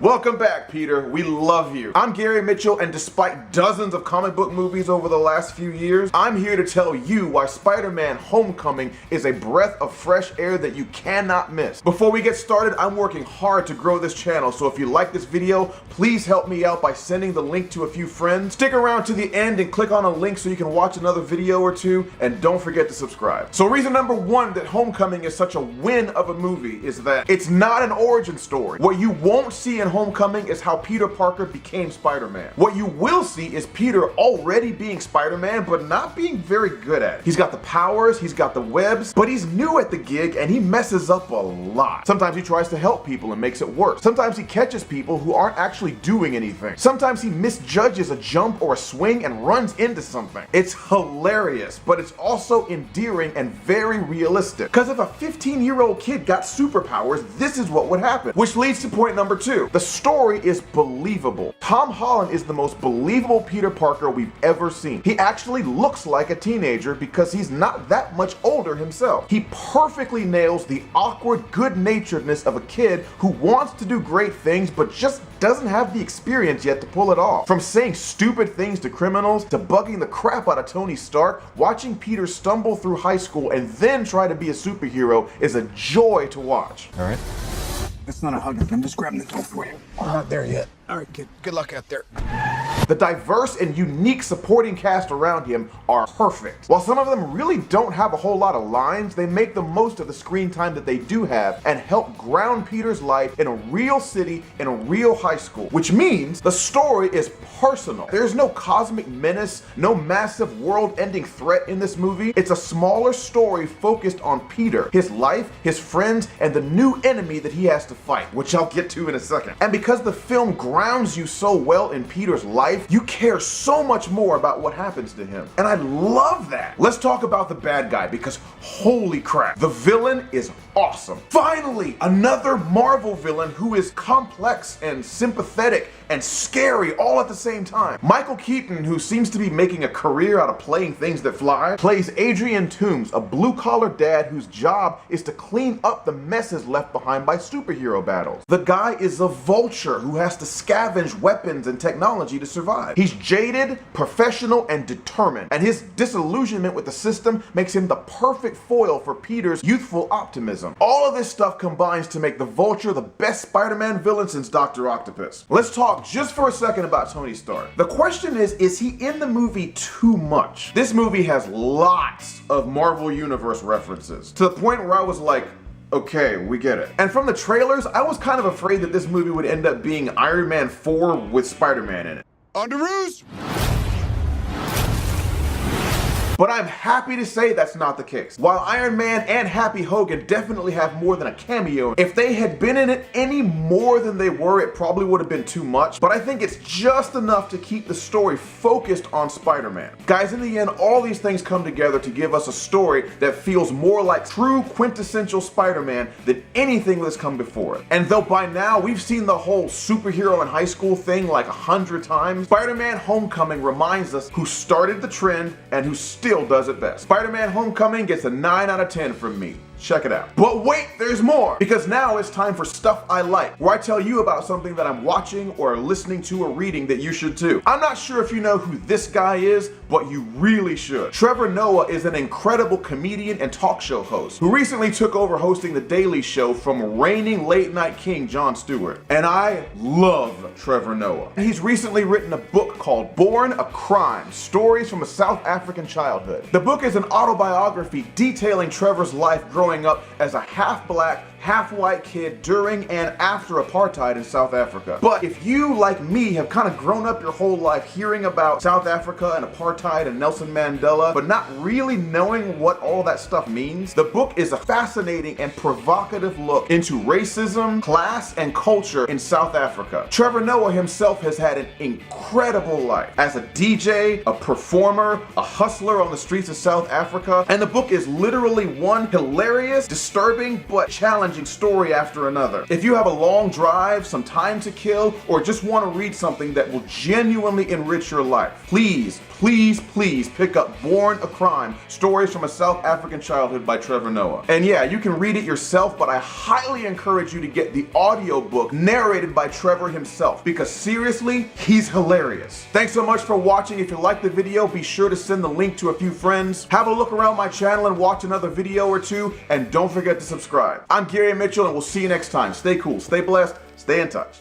Welcome back, Peter. We love you. I'm Gary Mitchell, and despite dozens of comic book movies over the last few years, I'm here to tell you why Spider-Man Homecoming is a breath of fresh air that you cannot miss. Before we get started, I'm working hard to grow this channel, so if you like this video, please help me out by sending the link to a few friends. Stick around to the end and click on a link so you can watch another video or two, and don't forget to subscribe. So reason number one that Homecoming is such a win of a movie is that it's not an origin story. What you won't see in Homecoming is how Peter Parker became Spider-Man. What you will see is Peter already being Spider-Man, but not being very good at it. He's got the powers, he's got the webs, but he's new at the gig and he messes up a lot. Sometimes he tries to help people and makes it worse. Sometimes he catches people who aren't actually doing anything. Sometimes he misjudges a jump or a swing and runs into something. It's hilarious, but it's also endearing and very realistic. Because if a 15-year-old kid got superpowers, this is what would happen. Which leads to point number two. The story is believable. Tom Holland is the most believable Peter Parker we've ever seen. He actually looks like a teenager because he's not that much older himself. He perfectly nails the awkward good-naturedness of a kid who wants to do great things but just doesn't have the experience yet to pull it off. From saying stupid things to criminals to bugging the crap out of Tony Stark, watching Peter stumble through high school and then try to be a superhero is a joy to watch. All right. That's not a hug. I'm just grabbing the door for you. I'm not there yet. All right, kid. Good luck out there. The diverse and unique supporting cast around him are perfect. While some of them really don't have a whole lot of lines, they make the most of the screen time that they do have and help ground Peter's life in a real city in a real high school, which means the story is personal. There's no cosmic menace, no massive world-ending threat in this movie. It's a smaller story focused on Peter, his life, his friends, and the new enemy that he has to fight, which I'll get to in a second. And because the film grounds you so well in Peter's life, you care so much more about what happens to him. And I love that. Let's talk about the bad guy because holy crap, the villain is awesome. Finally, another Marvel villain who is complex and sympathetic and scary all at the same time. Michael Keaton, who seems to be making a career out of playing things that fly, plays Adrian Toomes, a blue-collar dad whose job is to clean up the messes left behind by superhero battles. The guy is a vulture who has to scavenge weapons and technology to survive. He's jaded, professional, and determined, and his disillusionment with the system makes him the perfect foil for Peter's youthful optimism. All of this stuff combines to make the Vulture the best Spider-Man villain since Dr. Octopus. Let's talk just for a second about Tony Stark. The question is he in the movie too much? This movie has lots of Marvel Universe references, to the point where I was like, okay, we get it. And from the trailers, I was kind of afraid that this movie would end up being Iron Man 4 with Spider-Man in it. Underoos! But I'm happy to say that's not the case. While Iron Man and Happy Hogan definitely have more than a cameo, if they had been in it any more than they were, it probably would have been too much. But I think it's just enough to keep the story focused on Spider-Man. Guys, in the end, all these things come together to give us a story that feels more like true quintessential Spider-Man than anything that's come before it. And though by now we've seen the whole superhero in high school thing like 100 times, Spider-Man Homecoming reminds us who started the trend and who still does it best. Spider-Man Homecoming gets a 9 out of 10 from me. Check it out. But wait, there's more! Because now it's time for Stuff I Like, where I tell you about something that I'm watching or listening to or reading that you should too. I'm not sure if you know who this guy is, but you really should. Trevor Noah is an incredible comedian and talk show host who recently took over hosting The Daily Show from reigning late night king Jon Stewart. And I love Trevor Noah. He's recently written a book called Born a Crime: Stories from a South African Childhood. The book is an autobiography detailing Trevor's life growing up as a half-black, half-white kid during and after apartheid in South Africa. But if you, like me, have kind of grown up your whole life hearing about South Africa and apartheid and Nelson Mandela, but not really knowing what all that stuff means, the book is a fascinating and provocative look into racism, class, and culture in South Africa. Trevor Noah himself has had an incredible life as a DJ, a performer, a hustler on the streets of South Africa, and the book is literally one hilarious, disturbing, but challenging challenging story after another. If you have a long drive, some time to kill, or just want to read something that will genuinely enrich your life, please pick up Born a Crime, Stories from a South African Childhood by Trevor Noah. And yeah, you can read it yourself, but I highly encourage you to get the audiobook narrated by Trevor himself, because seriously, he's hilarious. Thanks so much for watching. If you liked the video, be sure to send the link to a few friends. Have a look around my channel and watch another video or two, and don't forget to subscribe. I'm Gary Mitchell, and we'll see you next time. Stay cool, stay blessed, stay in touch.